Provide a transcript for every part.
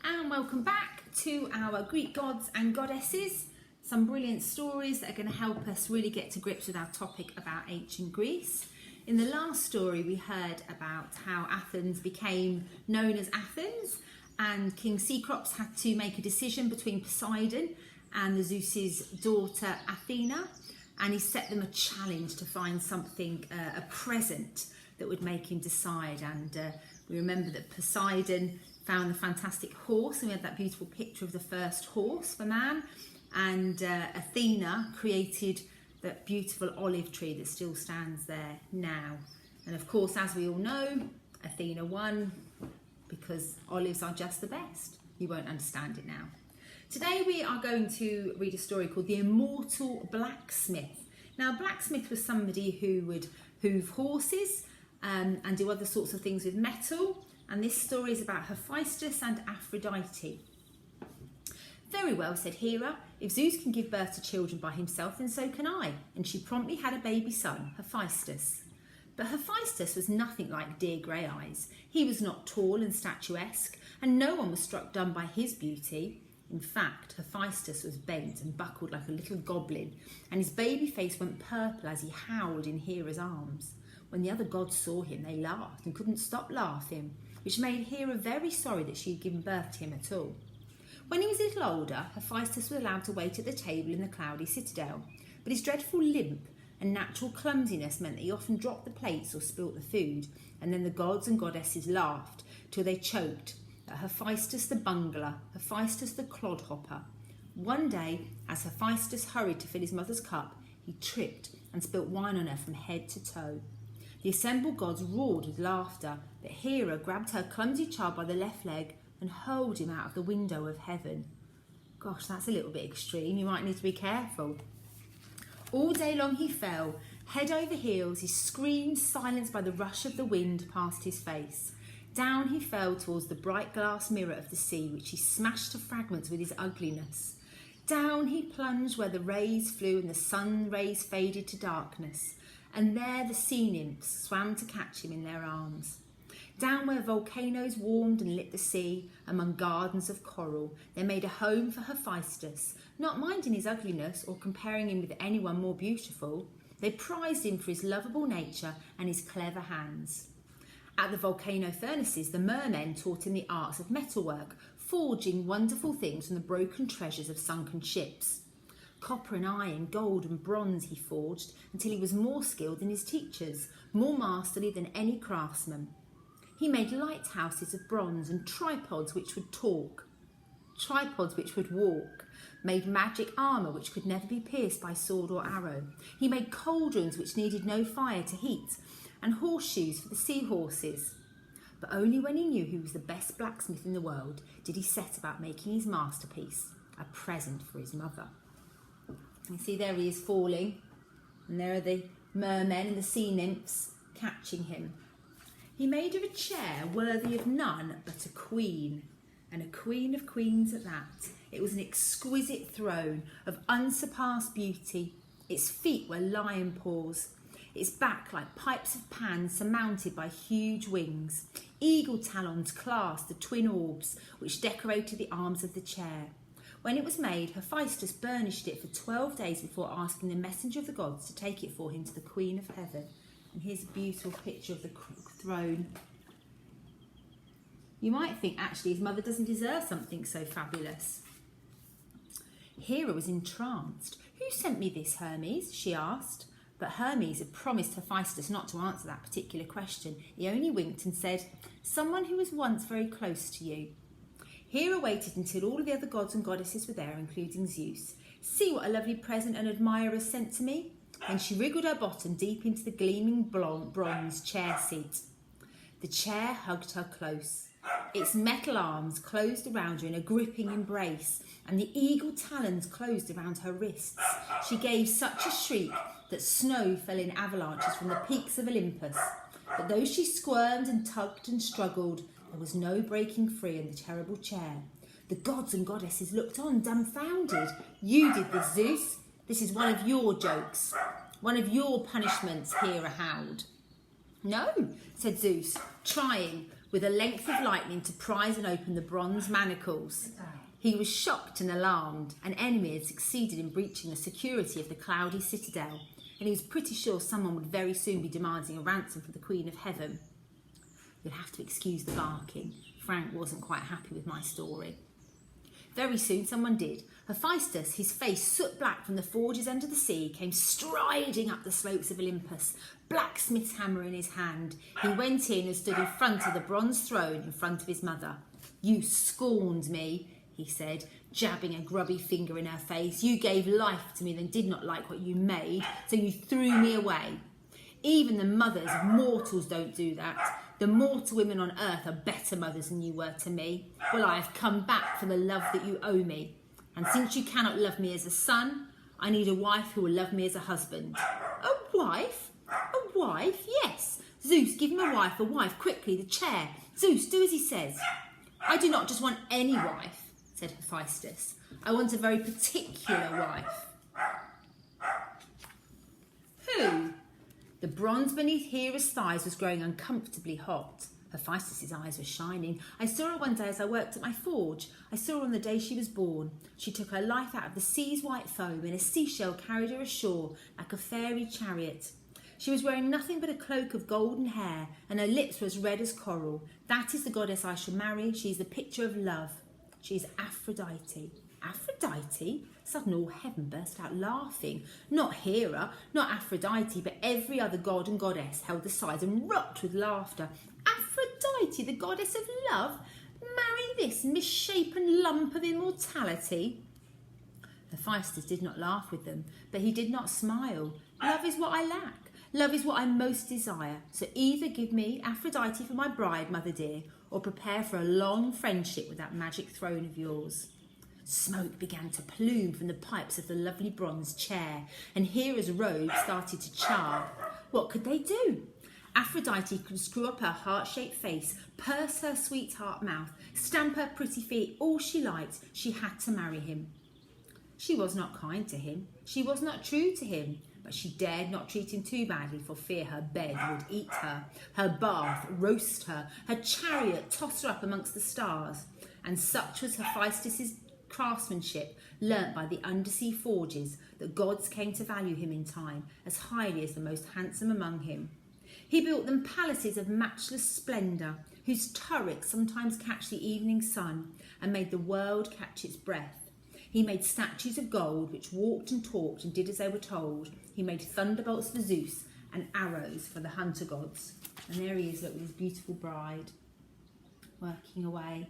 And welcome back to our Greek gods and goddesses. Some brilliant stories that are going to help us really get to grips with our topic about ancient Greece. In the last story we heard about how Athens became known as Athens, and King Cecrops had to make a decision between Poseidon and the Zeus's daughter Athena, and he set them a challenge to find something, a present that would make him decide. And we remember that Poseidon found the fantastic horse, and we had that beautiful picture of the first horse for man, and Athena created that beautiful olive tree that still stands there now. And of course, as we all know, Athena won because olives are just the best. You won't understand it now. Today we are going to read a story called The Immortal Blacksmith. Now, a blacksmith was somebody who would hoof horses and do other sorts of things with metal. And this story is about Happhaestus and Aphrodite. "Very well," said Hera. "If Zeus can give birth to children by himself, then so can I." And she promptly had a baby son, Happhaestus. But Happhaestus was nothing like dear Grey Eyes. He was not tall and statuesque, and no one was struck dumb by his beauty. In fact, Happhaestus was bent and buckled like a little goblin, and his baby face went purple as he howled in Hera's arms. When the other gods saw him, they laughed and couldn't stop laughing, which made Hera very sorry that she had given birth to him at all. When he was a little older, Happhaestus was allowed to wait at the table in the cloudy citadel, but his dreadful limp and natural clumsiness meant that he often dropped the plates or spilt the food, and then the gods and goddesses laughed till they choked at Happhaestus the bungler, Happhaestus the clodhopper. One day, as Happhaestus hurried to fill his mother's cup, he tripped and spilt wine on her from head to toe. The assembled gods roared with laughter, but Hera grabbed her clumsy child by the left leg and hurled him out of the window of heaven. Gosh, that's a little bit extreme. You might need to be careful. All day long he fell, head over heels, his screams silenced by the rush of the wind past his face. Down he fell towards the bright glass mirror of the sea, which he smashed to fragments with his ugliness. Down he plunged where the rays flew and the sun rays faded to darkness, and there the sea nymphs swam to catch him in their arms. Down where volcanoes warmed and lit the sea, among gardens of coral, they made a home for Happhaestus, not minding his ugliness or comparing him with anyone more beautiful. They prized him for his lovable nature and his clever hands. At the volcano furnaces, the mermen taught him the arts of metalwork, forging wonderful things from the broken treasures of sunken ships. Copper and iron, gold and bronze he forged until he was more skilled than his teachers, more masterly than any craftsman. He made lighthouses of bronze and tripods which would walk, made magic armour which could never be pierced by sword or arrow. He made cauldrons which needed no fire to heat, and horseshoes for the seahorses. But only when he knew he was the best blacksmith in the world did he set about making his masterpiece, a present for his mother. You see, there he is falling, and there are the mermen and the sea nymphs catching him. He made her a chair worthy of none but a queen, and a queen of queens at that. It was an exquisite throne of unsurpassed beauty. Its feet were lion paws, its back like pipes of Pan surmounted by huge wings. Eagle talons clasped the twin orbs which decorated the arms of the chair. When it was made, Happhaestus burnished it for 12 days before asking the messenger of the gods to take it for him to the Queen of Heaven. And here's a beautiful picture of the throne. You might think actually his mother doesn't deserve something so fabulous. Hera was entranced. "Who sent me this, Hermes?" she asked. But Hermes had promised Happhaestus not to answer that particular question. He only winked and said, "Someone who was once very close to you." Hera waited until all of the other gods and goddesses were there, including Zeus. "See what a lovely present an admirer sent to me." And she wriggled her bottom deep into the gleaming bronze chair seat. The chair hugged her close. Its metal arms closed around her in a gripping embrace, and the eagle talons closed around her wrists. She gave such a shriek that snow fell in avalanches from the peaks of Olympus. But though she squirmed and tugged and struggled, there was no breaking free in the terrible chair. The gods and goddesses looked on, dumbfounded. "You did this, Zeus. This is one of your jokes, one of your punishments," Hera howled. "No," said Zeus, trying with a length of lightning to prise and open the bronze manacles. He was shocked and alarmed. An enemy had succeeded in breaching the security of the cloudy citadel, and he was pretty sure someone would very soon be demanding a ransom for the Queen of Heaven. You'll have to excuse the barking. Frank wasn't quite happy with my story. Very soon someone did. Happhaestus, his face soot black from the forges under the sea, came striding up the slopes of Olympus, Blacksmith's hammer in his hand. He went in and stood in front of the bronze throne in front of his mother. "You scorned me," he said, jabbing a grubby finger in her face. "You gave life to me, then did not like what you made, so you threw me away. Even the mothers of mortals don't do that. The mortal women on earth are better mothers than you were to me. Well, I have come back for the love that you owe me. And since you cannot love me as a son, I need a wife who will love me as a husband." "A wife? A wife? Yes. Zeus, give him a wife, quickly, the chair. Zeus, do as he says." "I do not just want any wife," said Happhaestus. "I want a very particular wife." "Who?" The bronze beneath Hera's thighs was growing uncomfortably hot. Happhaestus' eyes were shining. "I saw her one day as I worked at my forge. I saw her on the day she was born. She took her life out of the sea's white foam, and a seashell carried her ashore like a fairy chariot. She was wearing nothing but a cloak of golden hair, and her lips were as red as coral. That is the goddess I shall marry. She is the picture of love. She is Aphrodite." "Aphrodite?" Suddenly all heaven burst out laughing. Not Hera, not Aphrodite, but every other god and goddess held the sides and rocked with laughter. "Aphrodite, the goddess of love? Marry this misshapen lump of immortality?" Happhaestus did not laugh with them, but he did not smile. "Love is what I lack. Love is what I most desire. So either give me Aphrodite for my bride, mother dear, or prepare for a long friendship with that magic throne of yours." Smoke began to plume from the pipes of the lovely bronze chair, and Hera's robe started to char. What could they do? Aphrodite could screw up her heart-shaped face, purse her sweetheart mouth, stamp her pretty feet, all she liked. She had to marry him. She was not kind to him. She was not true to him. But she dared not treat him too badly for fear her bed would eat her, her bath roast her, her chariot toss her up amongst the stars. And such was Happhaestus' craftsmanship, learnt by the undersea forges, that gods came to value him in time as highly as the most handsome among him. He built them palaces of matchless splendour, whose turrets sometimes catch the evening sun, and made the world catch its breath. He made statues of gold which walked and talked and did as they were told. He made thunderbolts for Zeus and arrows for the hunter gods. And there he is, look, with his beautiful bride, working away.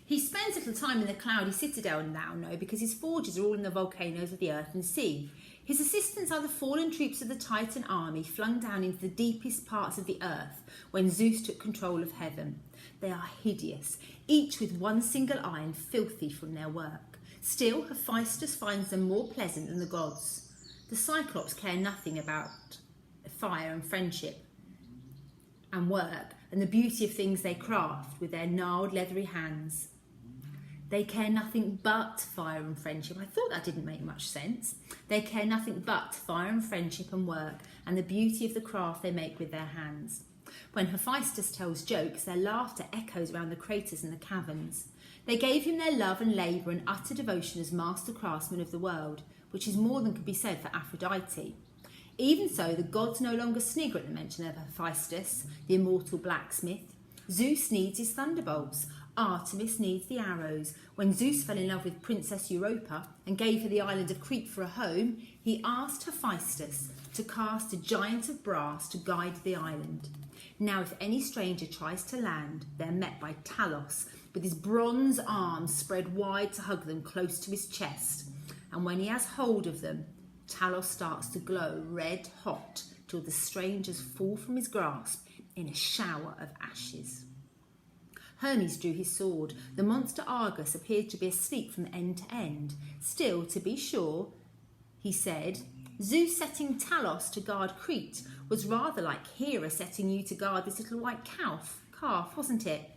He spends little time in the cloudy citadel now, because his forges are all in the volcanoes of the earth and sea. His assistants are the fallen troops of the Titan army flung down into the deepest parts of the earth when Zeus took control of heaven. They are hideous, each with one single eye and filthy from their work. Still, Happhaestus finds them more pleasant than the gods. The Cyclops care nothing about fire and friendship and work and the beauty of things they craft with their gnarled leathery hands. They care nothing but fire and friendship. I thought that didn't make much sense. They care nothing but fire and friendship and work and the beauty of the craft they make with their hands. When Happhaestus tells jokes, their laughter echoes around the craters and the caverns. They gave him their love and labour and utter devotion as master craftsmen of the world, which is more than could be said for Aphrodite. Even so, the gods no longer snigger at the mention of Happhaestus, the immortal blacksmith. Zeus needs his thunderbolts. Artemis needs the arrows. When Zeus fell in love with Princess Europa and gave her the island of Crete for a home, he asked Happhaestus to cast a giant of brass to guide the island. Now, if any stranger tries to land, they're met by Talos, with his bronze arms spread wide to hug them close to his chest. And when he has hold of them, Talos starts to glow red hot till the strangers fall from his grasp in a shower of ashes. Hermes drew his sword. The monster Argus appeared to be asleep from end to end. Still, to be sure, he said, Zeus setting Talos to guard Crete was rather like Hera setting you to guard this little white calf, wasn't it?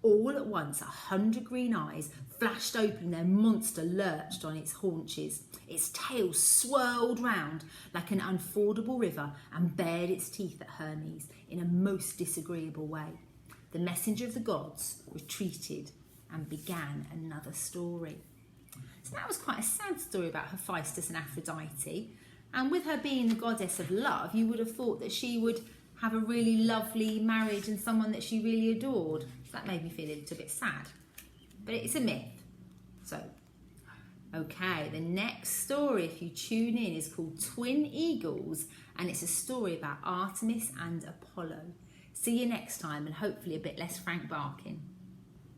All at once, 100 green eyes flashed open and their monster lurched on its haunches. Its tail swirled round like an unfordable river and bared its teeth at Hermes in a most disagreeable way. The messenger of the gods retreated and began another story. So that was quite a sad story about Happhaestus and Aphrodite. And with her being the goddess of love, you would have thought that she would have a really lovely marriage and someone that she really adored. So that made me feel a little bit sad. But it's a myth. So, okay, the next story, if you tune in, is called Twin Eagles, and it's a story about Artemis and Apollo. See you next time, and hopefully a bit less Frank barking.